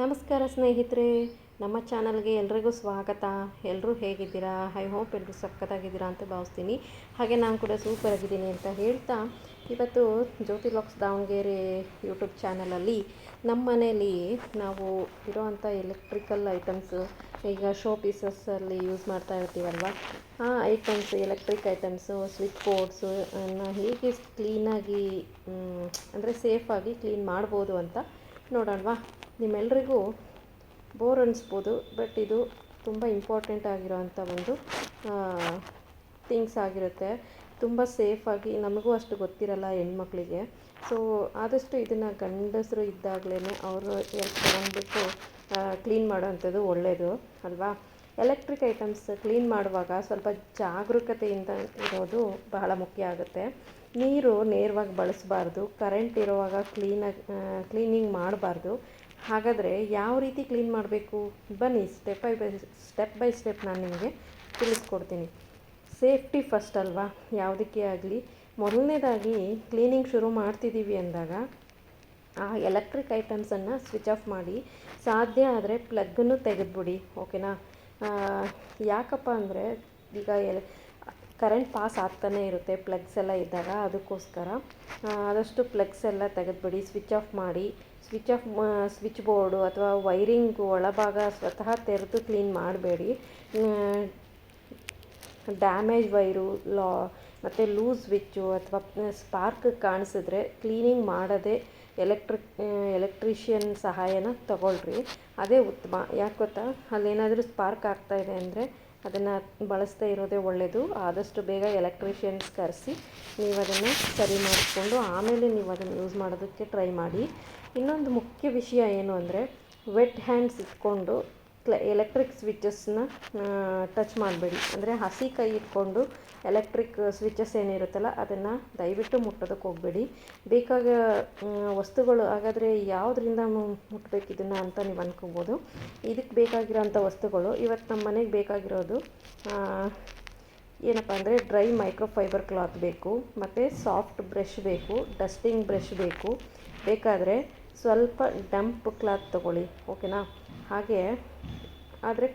ನಮಸ್ಕಾರ ಸ್ನೇಹಿತರೆ, ನಮ್ಮ ಚಾನಲ್ಗೆ ಎಲ್ರಿಗೂ ಸ್ವಾಗತ. ಎಲ್ಲರೂ ಹೇಗಿದ್ದೀರಾ? ಐ ಹೋಪ್ ಎಲ್ಲರೂ ಸಖತ್ತಾಗಿದ್ದೀರಾ ಅಂತ ಭಾವಿಸ್ತೀನಿ. ಹಾಗೆ ನಾನು ಕೂಡ ಸೂಪರ್ ಆಗಿದ್ದೀನಿ ಅಂತ ಹೇಳ್ತಾ, ಇವತ್ತು ಜ್ಯೋತಿ ಲಾಕ್ಸ್ ದಾವಣಗೆರೆ ಯೂಟ್ಯೂಬ್ ಚಾನಲಲ್ಲಿ ನಮ್ಮ ಮನೆಯಲ್ಲಿ ನಾವು ಇರೋವಂಥ ಎಲೆಕ್ಟ್ರಿಕಲ್ ಐಟಮ್ಸು, ಈಗ ಶೋ ಪೀಸಸ್ಸಲ್ಲಿ ಯೂಸ್ ಮಾಡ್ತಾ ಇರ್ತೀವಲ್ವ, ಆ items, electric items, switch boards ಹೇಗೆ ಕ್ಲೀನಾಗಿ ಅಂದರೆ ಸೇಫಾಗಿ ಕ್ಲೀನ್ ಮಾಡ್ಬೋದು ಅಂತ ನೋಡೋಣವಾ. ನಿಮ್ಮೆಲ್ರಿಗೂ ಬೋರ್ ಅನ್ನಿಸ್ಬೋದು, ಬಟ್ ಇದು ತುಂಬ ಇಂಪಾರ್ಟೆಂಟ್ ಆಗಿರೋವಂಥ ಒಂದು ಥಿಂಗ್ಸ್ ಆಗಿರುತ್ತೆ. ತುಂಬ ಸೇಫಾಗಿ, ನಮಗೂ ಅಷ್ಟು ಗೊತ್ತಿರಲ್ಲ ಹೆಣ್ಮಕ್ಳಿಗೆ. ಸೊ ಆದಷ್ಟು ಇದನ್ನು ಗಂಡಸರು ಇದ್ದಾಗಲೇ ಅವರು ಹೆಲ್ಪ್ ತೊಗೊಂಡ್ಬಿಟ್ಟು ಕ್ಲೀನ್ ಮಾಡೋವಂಥದ್ದು ಒಳ್ಳೆಯದು ಅಲ್ವಾ. ಎಲೆಕ್ಟ್ರಿಕ್ ಐಟಮ್ಸ್ ಕ್ಲೀನ್ ಮಾಡುವಾಗ ಸ್ವಲ್ಪ ಜಾಗರೂಕತೆಯಿಂದ ಇರೋದು ಬಹಳ ಮುಖ್ಯ ಆಗುತ್ತೆ. ನೀರು ನೇರವಾಗಿ ಬಳಸಬಾರ್ದು, ಕರೆಂಟ್ ಇರುವಾಗ ಕ್ಲೀನಿಂಗ್ ಮಾಡಬಾರ್ದು. ಹಾಗಾದರೆ ಯಾವ ರೀತಿ ಕ್ಲೀನ್ ಮಾಡಬೇಕು ಬನ್ನಿ, ಸ್ಟೆಪ್ ಬೈ ಸ್ಟೆಪ್ ನಾನು ನಿಮಗೆ ತಿಳಿಸ್ಕೊಡ್ತೀನಿ. ಸೇಫ್ಟಿ ಫಸ್ಟ್ ಅಲ್ವಾ ಯಾವುದಕ್ಕೆ ಆಗಲಿ. ಮೊದಲನೇದಾಗಿ ಕ್ಲೀನಿಂಗ್ ಶುರು ಮಾಡ್ತಿದ್ದೀವಿ ಅಂದಾಗ ಆ ಎಲೆಕ್ಟ್ರಿಕ್ ಐಟಮ್ಸನ್ನು ಸ್ವಿಚ್ ಆಫ್ ಮಾಡಿ, ಸಾಧ್ಯ ಆದರೆ ಪ್ಲಗ್ಗನ್ನು ತೆಗೆದುಬಿಡಿ, ಓಕೆನಾ. ಯಾಕಪ್ಪ ಅಂದರೆ ಈಗ ಕರೆಂಟ್ ಪಾಸ್ ಆಗ್ತಾನೆ ಇರುತ್ತೆ ಪ್ಲಗ್ಸ್ ಎಲ್ಲ ಇದ್ದಾಗ, ಅದಕ್ಕೋಸ್ಕರ ಆದಷ್ಟು ಪ್ಲಗ್ಸ್ ಎಲ್ಲ ತೆಗೆದುಬಿಡಿ, ಸ್ವಿಚ್ ಆಫ್ ಮಾಡಿ. ಸ್ವಿಚ್ ಬೋರ್ಡು ಅಥವಾ ವೈರಿಂಗ್ ಒಳಭಾಗ ಸ್ವತಃ ತೆರೆದು ಕ್ಲೀನ್ ಮಾಡಬೇಡಿ. ಡ್ಯಾಮೇಜ್ ವೈರು ಮತ್ತು ಲೂಸ್ ಸ್ವಿಚ್ಚು ಅಥವಾ ಸ್ಪಾರ್ಕ್ ಕಾಣಿಸಿದ್ರೆ ಕ್ಲೀನಿಂಗ್ ಮಾಡದೆ ಎಲೆಕ್ಟ್ರಿಷಿಯನ್ ಸಹಾಯನ ತಗೊಳ್ರಿ, ಅದೇ ಉತ್ತಮ. ಯಾಕೆ ಗೊತ್ತಾ, ಅಲ್ಲೇನಾದರೂ ಸ್ಪಾರ್ಕ್ ಆಗ್ತಾಯಿದೆ ಅಂದರೆ ಅದನ್ನು ಬಳಸ್ತಾ ಇರೋದೇ ಒಳ್ಳೆಯದು. ಆದಷ್ಟು ಬೇಗ ಎಲೆಕ್ಟ್ರಿಷಿಯನ್ಸ್ ಕರೆಸಿ ನೀವು ಅದನ್ನು ಸರಿ ಮಾಡಿಕೊಂಡು ಆಮೇಲೆ ನೀವು ಅದನ್ನು ಯೂಸ್ ಮಾಡೋದಕ್ಕೆ ಟ್ರೈ ಮಾಡಿ. ಇನ್ನೊಂದು ಮುಖ್ಯ ವಿಷಯ ಏನು ಅಂದರೆ, ವೆಟ್ ಹ್ಯಾಂಡ್ಸ್ ಇಟ್ಕೊಂಡು ಎಲೆಕ್ಟ್ರಿಕ್ ಸ್ವಿಚಸ್ನ ಟಚ್ ಮಾಡಬೇಡಿ. ಅಂದರೆ ಹಸಿ ಕೈ ಇಟ್ಕೊಂಡು ಎಲೆಕ್ಟ್ರಿಕ್ ಸ್ವಿಚಸ್ ಏನಿರುತ್ತಲ್ಲ ಅದನ್ನು ದಯವಿಟ್ಟು ಮುಟ್ಟೋದಕ್ಕೆ ಹೋಗಬೇಡಿ. ಬೇಕಾದ ವಸ್ತುಗಳು, ಹಾಗಾದರೆ ಯಾವುದರಿಂದ ಮುಟ್ಟಬೇಕು ಇದನ್ನು ಅಂತ ನೀವು ಅಂದ್ಕೋಬೋದು. ಇದಕ್ಕೆ ಬೇಕಾಗಿರೋಂಥ ವಸ್ತುಗಳು ಇವತ್ತು ನಮ್ಮ ಮನೆಗೆ ಬೇಕಾಗಿರೋದು ಏನಪ್ಪ ಅಂದರೆ, ಡ್ರೈ ಮೈಕ್ರೋಫೈಬರ್ ಕ್ಲಾತ್ ಬೇಕು, ಮತ್ತು ಸಾಫ್ಟ್ ಬ್ರಷ್ ಬೇಕು, ಡಸ್ಟಿಂಗ್ ಬ್ರಷ್ ಬೇಕು. ಬೇಕಾದರೆ ಸ್ವಲ್ಪ ಡಂಪ್ ಕ್ಲಾತ್ ತೊಗೊಳ್ಳಿ, ಓಕೆನಾ. ಹಾಗೆ ಆದರೆ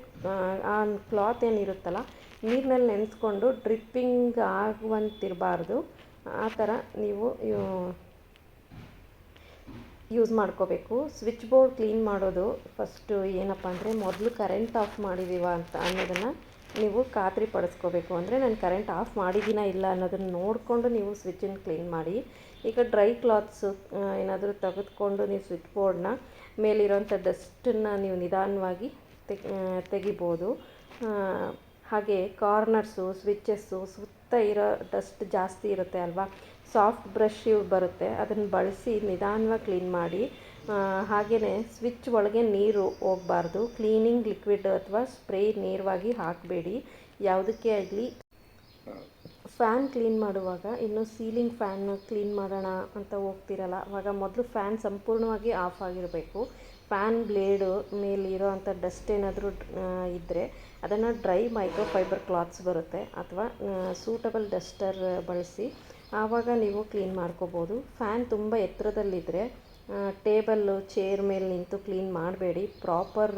ಆ ಕ್ಲಾತ್ ಏನಿರುತ್ತಲ್ಲ ನೀರಿನಲ್ಲಿ ನೆನೆಸ್ಕೊಂಡು ಡ್ರಿಪ್ಪಿಂಗ್ ಆಗುವಂತಿರಬಾರ್ದು. ಆ ಥರ ನೀವು ಯೂಸ್ ಮಾಡ್ಕೋಬೇಕು. ಸ್ವಿಚ್ ಬೋರ್ಡ್ ಕ್ಲೀನ್ ಮಾಡೋದು ಫಸ್ಟು ಏನಪ್ಪ ಅಂದರೆ, ಮೊದಲು ಕರೆಂಟ್ ಆಫ್ ಮಾಡಿದ್ದೀವ ಅಂತ ಅನ್ನೋದನ್ನು ನೀವು ಖಾತ್ರಿ ಪಡಿಸ್ಕೋಬೇಕು. ಅಂದರೆ ನಾನು ಕರೆಂಟ್ ಆಫ್ ಮಾಡಿದ್ದೀನ ಇಲ್ಲ ಅನ್ನೋದನ್ನು ನೋಡಿಕೊಂಡು ನೀವು ಸ್ವಿಚ್ಚನ್ನು ಕ್ಲೀನ್ ಮಾಡಿ. ಈಗ ಡ್ರೈ ಕ್ಲಾತ್ಸು ಏನಾದರೂ ತೆಗೆದುಕೊಂಡು ನೀವು ಸ್ವಿಚ್ ಬೋರ್ಡ್ನ ಮೇಲಿರೋಂಥ ಡಸ್ಟನ್ನು ನೀವು ನಿಧಾನವಾಗಿ ತೆಗಿಬೋದು. ಹಾಗೆ ಕಾರ್ನರ್ಸು, ಸ್ವಿಚ್ಚಸ್ಸು ಸುತ್ತ ಇರೋ ಡಸ್ಟ್ ಜಾಸ್ತಿ ಇರುತ್ತೆ ಅಲ್ವಾ, ಸಾಫ್ಟ್ ಬ್ರಷ್ ಬರುತ್ತೆ, ಅದನ್ನು ಬಳಸಿ ನಿಧಾನವಾಗಿ ಕ್ಲೀನ್ ಮಾಡಿ. ಹಾಗೆಯೇ ಸ್ವಿಚ್ ಒಳಗೆ ನೀರು ಹೋಗಬಾರ್ದು. ಕ್ಲೀನಿಂಗ್ ಲಿಕ್ವಿಡ್ ಅಥವಾ ಸ್ಪ್ರೇ ನೇರವಾಗಿ ಹಾಕಬೇಡಿ ಯಾವುದಕ್ಕೆ ಆಗಲಿ. ಫ್ಯಾನ್ ಕ್ಲೀನ್ ಮಾಡುವಾಗ ಇನ್ನು ಸೀಲಿಂಗ್ ಫ್ಯಾನ್ ಕ್ಲೀನ್ ಮಾಡೋಣ ಅಂತ ಹೋಗ್ತಿರಲ್ಲ, ಆವಾಗ ಮೊದಲು ಫ್ಯಾನ್ ಸಂಪೂರ್ಣವಾಗಿ ಆಫ್ ಆಗಿರಬೇಕು. ಫ್ಯಾನ್ ಬ್ಲೇಡು ಮೇಲಿರೋ ಅಂಥ ಡಸ್ಟ್ ಏನಾದರೂ ಇದ್ದರೆ ಅದನ್ನು ಡ್ರೈ ಮೈಕ್ರೋಫೈಬರ್ ಕ್ಲಾತ್ಸ್ ಬರುತ್ತೆ, ಅಥವಾ ಸೂಟಬಲ್ ಡಸ್ಟರ್ ಬಳಸಿ ಆವಾಗ ನೀವು ಕ್ಲೀನ್ ಮಾಡ್ಕೋಬೋದು. ಫ್ಯಾನ್ ತುಂಬ ಎತ್ತರದಲ್ಲಿದ್ದರೆ ಟೇಬಲ್ಲು, ಚೇರ್ ಮೇಲೆ ನಿಂತು ಕ್ಲೀನ್ ಮಾಡಬೇಡಿ. ಪ್ರಾಪರ್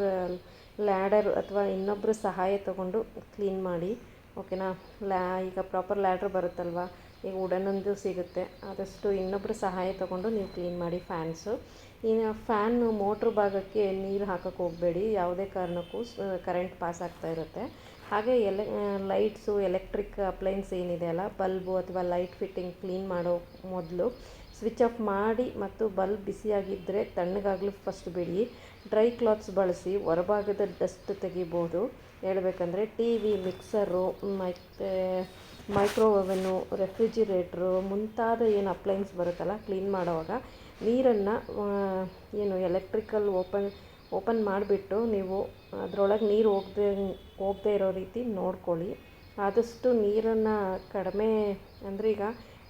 ಲ್ಯಾಡರ್ ಅಥವಾ ಇನ್ನೊಬ್ಬರು ಸಹಾಯ ತಗೊಂಡು ಕ್ಲೀನ್ ಮಾಡಿ, ಓಕೆನಾ. ಈಗ ಪ್ರಾಪರ್ ಲ್ಯಾಡ್ರ್ ಬರುತ್ತಲ್ವ, ಈಗ ವುಡನೊಂದು ಸಿಗುತ್ತೆ, ಆದಷ್ಟು ಇನ್ನೊಬ್ಬರು ಸಹಾಯ ತೊಗೊಂಡು ನೀವು ಕ್ಲೀನ್ ಮಾಡಿ ಫ್ಯಾನ್ಸು. ಇನ್ನು ಫ್ಯಾನು ಮೋಟ್ರ್ ಭಾಗಕ್ಕೆ ನೀರು ಹಾಕೋಕ್ಕೆ ಹೋಗಬೇಡಿ, ಯಾವುದೇ ಕಾರಣಕ್ಕೂ ಕರೆಂಟ್ ಪಾಸ್ ಆಗ್ತಾ ಇರುತ್ತೆ. ಹಾಗೆ ಲೈಟ್ಸು, ಎಲೆಕ್ಟ್ರಿಕ್ ಅಪ್ಲೈನ್ಸ್ ಏನಿದೆ ಅಲ್ಲ, ಬಲ್ಬು ಅಥವಾ ಲೈಟ್ ಫಿಟ್ಟಿಂಗ್ ಕ್ಲೀನ್ ಮಾಡೋ ಮೊದಲು ಸ್ವಿಚ್ ಆಫ್ ಮಾಡಿ ಮತ್ತು ಬಲ್ಬ್ ಬಿಸಿಯಾಗಿದ್ದರೆ ತಣ್ಣಗಾಗಲು ಫಸ್ಟ್ ಬಿಡಿ. ಡ್ರೈ ಕ್ಲಾತ್ಸ್ ಬಳಸಿ ಹೊರಭಾಗದ ಡಸ್ಟ್ ತೆಗಿಬೋದು. ಹೇಳ್ಬೇಕಂದ್ರೆ ಟಿ ವಿ, ಮಿಕ್ಸರು, ಮತ್ತು ಮೈಕ್ರೋ ಓವೆನ್ನು, ರೆಫ್ರಿಜಿರೇಟ್ರು ಮುಂತಾದ ಏನು ಅಪ್ಲೈನ್ಸ್ ಬರುತ್ತಲ್ಲ ಕ್ಲೀನ್ ಮಾಡೋವಾಗ ನೀರನ್ನು ಎಲೆಕ್ಟ್ರಿಕಲ್ ಓಪನ್ ಮಾಡಿಬಿಟ್ಟು ನೀವು ಅದರೊಳಗೆ ನೀರು ಹೋಗದೇ ಇರೋ ರೀತಿ ನೋಡ್ಕೊಳ್ಳಿ. ಆದಷ್ಟು ನೀರನ್ನು ಕಡಿಮೆ, ಅಂದರೆ ಈಗ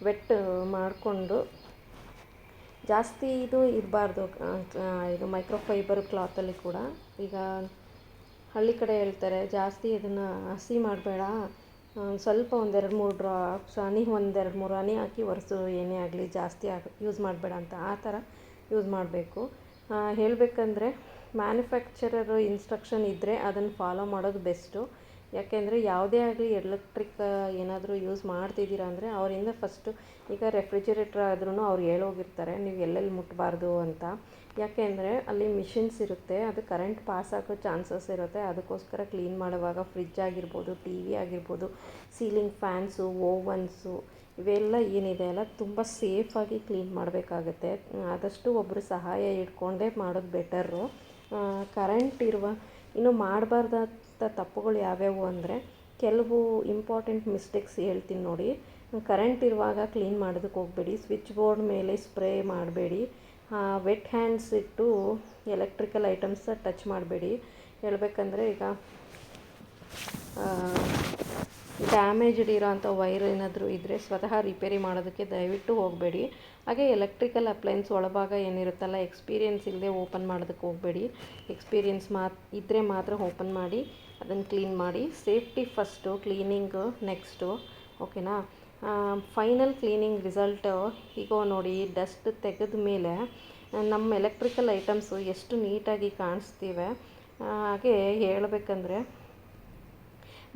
ವೆಟ್ ಮಾಡಿಕೊಂಡು ಜಾಸ್ತಿ ಇದು ಇರಬಾರ್ದು. ಇದು ಮೈಕ್ರೋಫೈಬರ್ ಕ್ಲಾತಲ್ಲಿ ಕೂಡ ಈಗ ಹಳ್ಳಿ ಕಡೆ ಹೇಳ್ತಾರೆ, ಜಾಸ್ತಿ ಇದನ್ನು ಹಸಿ ಮಾಡಬೇಡ, ಸ್ವಲ್ಪ ಒಂದೆರಡು ಮೂರು ಹನಿ ಹಾಕಿ ಒರೆಸು, ಏನೇ ಆಗಲಿ ಜಾಸ್ತಿ ಯೂಸ್ ಮಾಡಬೇಡ ಅಂತ, ಆ ಥರ ಯೂಸ್ ಮಾಡಬೇಕು. ಹೇಳಬೇಕಂದ್ರೆ ಮ್ಯಾನುಫ್ಯಾಕ್ಚರರು ಇನ್ಸ್ಟ್ರಕ್ಷನ್ ಇದ್ದರೆ ಅದನ್ನು ಫಾಲೋ ಮಾಡೋದು ಬೆಸ್ಟು. ಯಾಕೆಂದರೆ ಯಾವುದೇ ಆಗಲಿ ಎಲೆಕ್ಟ್ರಿಕ್ ಏನಾದರೂ ಯೂಸ್ ಮಾಡ್ತಿದ್ದೀರಾ ಅಂದರೆ ಅವರಿಂದ ಫಸ್ಟು, ಈಗ ರೆಫ್ರಿಜಿರೇಟ್ರ್ ಆದ್ರೂ ಅವ್ರು ಹೇಳೋಗಿರ್ತಾರೆ ನೀವು ಎಲ್ಲೆಲ್ಲಿ ಮುಟ್ಟಬಾರ್ದು ಅಂತ. ಯಾಕೆಂದರೆ ಅಲ್ಲಿ ಮಿಷಿನ್ಸ್ ಇರುತ್ತೆ, ಅದು ಕರೆಂಟ್ ಪಾಸ್ ಆಗೋ ಚಾನ್ಸಸ್ ಇರುತ್ತೆ. ಅದಕ್ಕೋಸ್ಕರ ಕ್ಲೀನ್ ಮಾಡುವಾಗ ಫ್ರಿಜ್ ಆಗಿರ್ಬೋದು, ಟಿ ವಿ ಆಗಿರ್ಬೋದು, ಸೀಲಿಂಗ್ ಫ್ಯಾನ್ಸು, ಓವನ್ಸು, ಇವೆಲ್ಲ ಏನಿದೆ ಅಲ್ಲ ತುಂಬ ಸೇಫಾಗಿ ಕ್ಲೀನ್ ಮಾಡಬೇಕಾಗತ್ತೆ. ಆದಷ್ಟು ಒಬ್ಬರು ಸಹಾಯ ಇಟ್ಕೊಂಡೇ ಮಾಡೋದು ಬೆಟರು. ಕರೆಂಟ್ ಇರುವ ಇನ್ನು ಮಾಡಬಾರ್ದಂಥ ತಪ್ಪುಗಳು ಯಾವ್ಯಾವು ಅಂದರೆ, ಕೆಲವು ಇಂಪಾರ್ಟೆಂಟ್ ಮಿಸ್ಟೇಕ್ಸ್ ಹೇಳ್ತೀನಿ ನೋಡಿ. ಕರೆಂಟ್ ಇರುವಾಗ ಕ್ಲೀನ್ ಮಾಡೋದಕ್ಕೆ ಹೋಗಬೇಡಿ. ಸ್ವಿಚ್ ಬೋರ್ಡ್ ಮೇಲೆ ಸ್ಪ್ರೇ ಮಾಡಬೇಡಿ. ವೆಟ್ ಹ್ಯಾಂಡ್ಸ್ ಇಟ್ಟು ಎಲೆಕ್ಟ್ರಿಕಲ್ ಐಟಮ್ಸ್ ಟಚ್ ಮಾಡಬೇಡಿ. ಹೇಳ್ಬೇಕಂದ್ರೆ ಈಗ ಡ್ಯಾಮೇಜ್ಡ್ ಇರೋಂಥ ವೈರ್ ಏನಾದರೂ ಇದ್ದರೆ ಸ್ವತಃ ರಿಪೇರಿ ಮಾಡೋದಕ್ಕೆ ದಯವಿಟ್ಟು ಹೋಗಬೇಡಿ. ಹಾಗೆ ಎಲೆಕ್ಟ್ರಿಕಲ್ ಅಪ್ಲೈನ್ಸ್ ಒಳಭಾಗ ಏನಿರುತ್ತಲ್ಲ, ಎಕ್ಸ್ಪೀರಿಯೆನ್ಸ್ ಇಲ್ಲದೆ ಓಪನ್ ಮಾಡೋದಕ್ಕೆ ಹೋಗಬೇಡಿ. ಎಕ್ಸ್ಪೀರಿಯೆನ್ಸ್ ಇದ್ದರೆ ಮಾತ್ರ ಓಪನ್ ಮಾಡಿ ಅದನ್ನು ಕ್ಲೀನ್ ಮಾಡಿ. ಸೇಫ್ಟಿ ಫಸ್ಟು, ಕ್ಲೀನಿಂಗು ನೆಕ್ಸ್ಟು, ಓಕೆನಾ. ಫೈನಲ್ ಕ್ಲೀನಿಂಗ್ ರಿಸಲ್ಟು ಈಗ ನೋಡಿ, ಡಸ್ಟ್ ತೆಗೆದ ಮೇಲೆ ನಮ್ಮ ಎಲೆಕ್ಟ್ರಿಕಲ್ ಐಟಮ್ಸು ಎಷ್ಟು ನೀಟಾಗಿ ಕಾಣಿಸ್ತಿವೆ. ಹಾಗೆ ಹೇಳ್ಬೇಕಂದ್ರೆ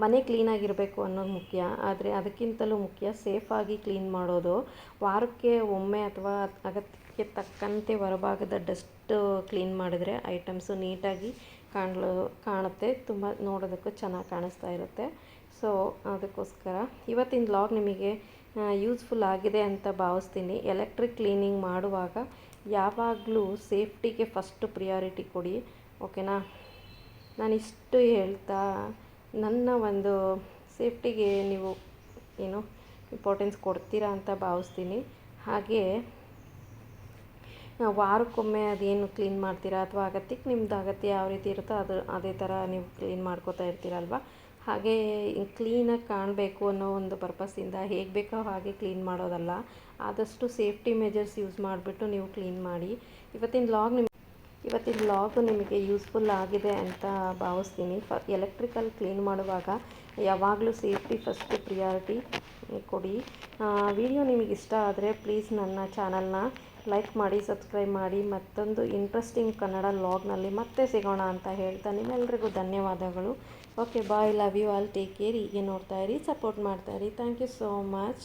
ಮನೆ ಕ್ಲೀನಾಗಿರಬೇಕು ಅನ್ನೋದು ಮುಖ್ಯ, ಆದರೆ ಅದಕ್ಕಿಂತಲೂ ಮುಖ್ಯ ಸೇಫಾಗಿ ಕ್ಲೀನ್ ಮಾಡೋದು. ವಾರಕ್ಕೆ ಒಮ್ಮೆ ಅಥವಾ ಅಗತ್ಯಕ್ಕೆ ತಕ್ಕಂತೆ ಹೊರಭಾಗದ ಡಸ್ಟ್ ಕ್ಲೀನ್ ಮಾಡಿದರೆ ಐಟಮ್ಸು ನೀಟಾಗಿ ಕಾಣುತ್ತೆ, ತುಂಬ ನೋಡೋದಕ್ಕೂ ಚೆನ್ನಾಗಿ ಕಾಣಿಸ್ತಾ ಇರುತ್ತೆ. ಸೊ ಅದಕ್ಕೋಸ್ಕರ ಇವತ್ತಿನ ವ್ಲಾಗ್ ನಿಮಗೆ ಯೂಸ್ಫುಲ್ ಆಗಿದೆ ಅಂತ ಭಾವಿಸ್ತೀನಿ. ಎಲೆಕ್ಟ್ರಿಕ್ ಕ್ಲೀನಿಂಗ್ ಮಾಡುವಾಗ ಯಾವಾಗಲೂ ಸೇಫ್ಟಿಗೆ ಫಸ್ಟು ಪ್ರಿಯಾರಿಟಿ ಕೊಡಿ, ಓಕೆನಾ. ನಾನಿಷ್ಟು ಹೇಳ್ತಾ ನನ್ನ ಒಂದು ಸೇಫ್ಟಿಗೆ ನೀವು ಏನು ಇಂಪಾರ್ಟೆನ್ಸ್ ಕೊಡ್ತೀರಾ ಅಂತ ಭಾವಿಸ್ತೀನಿ. ಹಾಗೆ ವಾರಕ್ಕೊಮ್ಮೆ ಅದೇನು ಕ್ಲೀನ್ ಮಾಡ್ತೀರಾ ಅಥವಾ ಅಗತ್ಯಕ್ಕೆ ನಿಮ್ದು ಅಗತ್ಯ ಯಾವ ರೀತಿ ಇರುತ್ತೋ ಅದೇ ಥರ ನೀವು ಕ್ಲೀನ್ ಮಾಡ್ಕೋತಾ ಇರ್ತೀರಲ್ವ. ಹಾಗೆ ಕ್ಲೀನಾಗಿ ಕಾಣಬೇಕು ಅನ್ನೋ ಒಂದು ಪರ್ಪಸ್ಸಿಂದ ಹೇಗೆ ಬೇಕೋ ಹಾಗೆ ಕ್ಲೀನ್ ಮಾಡೋದಲ್ಲ. ಆದಷ್ಟು ಸೇಫ್ಟಿ ಮೆಜರ್ಸ್ ಯೂಸ್ ಮಾಡಿಬಿಟ್ಟು ನೀವು ಕ್ಲೀನ್ ಮಾಡಿ. ಇವತ್ತಿನ ವ್ಲಾಗು ನಿಮಗೆ ಯೂಸ್ಫುಲ್ ಆಗಿದೆ ಅಂತ ಭಾವಿಸ್ತೀನಿ. ಎಲೆಕ್ಟ್ರಿಕಲ್ ಕ್ಲೀನ್ ಮಾಡುವಾಗ ಯಾವಾಗಲೂ ಸೇಫ್ಟಿ ಫಸ್ಟು ಪ್ರಿಯಾರಿಟಿ ಕೊಡಿ. ವಿಡಿಯೋ ನಿಮಗೆ ಇಷ್ಟ ಆದರೆ ಪ್ಲೀಸ್ ನನ್ನ ಚಾನಲ್ನ ಲೈಕ್ ಮಾಡಿ, ಸಬ್ಸ್ಕ್ರೈಬ್ ಮಾಡಿ. ಮತ್ತೊಂದು ಇಂಟ್ರೆಸ್ಟಿಂಗ್ ಕನ್ನಡ ವ್ಲಾಗ್ನಲ್ಲಿ ಮತ್ತೆ ಸಿಗೋಣ ಅಂತ ಹೇಳ್ತಾ ನಿಮ್ಮೆಲ್ಲರಿಗೂ ಧನ್ಯವಾದಗಳು. Okay, bye, love you all, take care. ಹೀಗೆ ನೋಡ್ತಾ ಇರಿ, ಸಪೋರ್ಟ್ ಮಾಡ್ತಾಯಿರಿ. Thank you so much,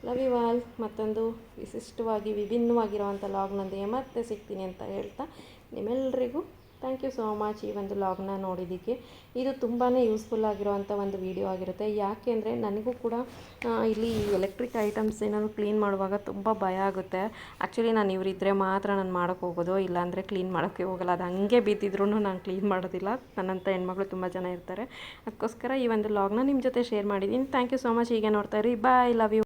love you all. ಮತ್ತೊಂದು ವಿಶಿಷ್ಟವಾಗಿ ವಿಭಿನ್ನವಾಗಿರುವಂಥ ವ್ಲಾಗ್ನೊಂದಿಗೆ ಮತ್ತೆ ಸಿಗ್ತೀನಿ ಅಂತ ಹೇಳ್ತಾ ನಿಮ್ಮೆಲ್ಲರಿಗೂ ಥ್ಯಾಂಕ್ ಯು ಸೋ ಮಚ್. ಈ ಒಂದು ವ್ಲಾಗ್ನ ನೋಡಿದ್ದಕ್ಕೆ ಇದು ತುಂಬಾ ಯೂಸ್ಫುಲ್ ಆಗಿರೋವಂಥ ಒಂದು ವಿಡಿಯೋ ಆಗಿರುತ್ತೆ. ಯಾಕೆ ಅಂದರೆ ನನಗೂ ಕೂಡ ಇಲ್ಲಿ ಎಲೆಕ್ಟ್ರಿಕ್ ಐಟಮ್ಸ್ ಏನಾದರೂ ಕ್ಲೀನ್ ಮಾಡುವಾಗ ತುಂಬ ಭಯ ಆಗುತ್ತೆ. ಆ್ಯಕ್ಚುಲಿ ನಾನು ಇವರಿದ್ದರೆ ಮಾತ್ರ ನಾನು ಮಾಡೋಕ್ಕೆ ಹೋಗೋದು, ಇಲ್ಲಾಂದರೆ ಕ್ಲೀನ್ ಮಾಡೋಕ್ಕೆ ಹೋಗಲ್ಲ. ಅದು ಹಂಗೆ ಬಿದ್ದಿದ್ರೂ ನಾನು ಕ್ಲೀನ್ ಮಾಡೋದಿಲ್ಲ. ನನ್ನಂಥ ಹೆಣ್ಮಕ್ಳು ತುಂಬ ಜನ ಇರ್ತಾರೆ. ಅದಕ್ಕೋಸ್ಕರ ಈ ಒಂದು ವ್ಲಾಗ್ನ ನಿಮ್ಮ ಜೊತೆ ಶೇರ್ ಮಾಡಿದ್ದೀನಿ. Thank you so much. ಹೀಗೆ ನೋಡ್ತಾ ಇರಿ. Bye, love you.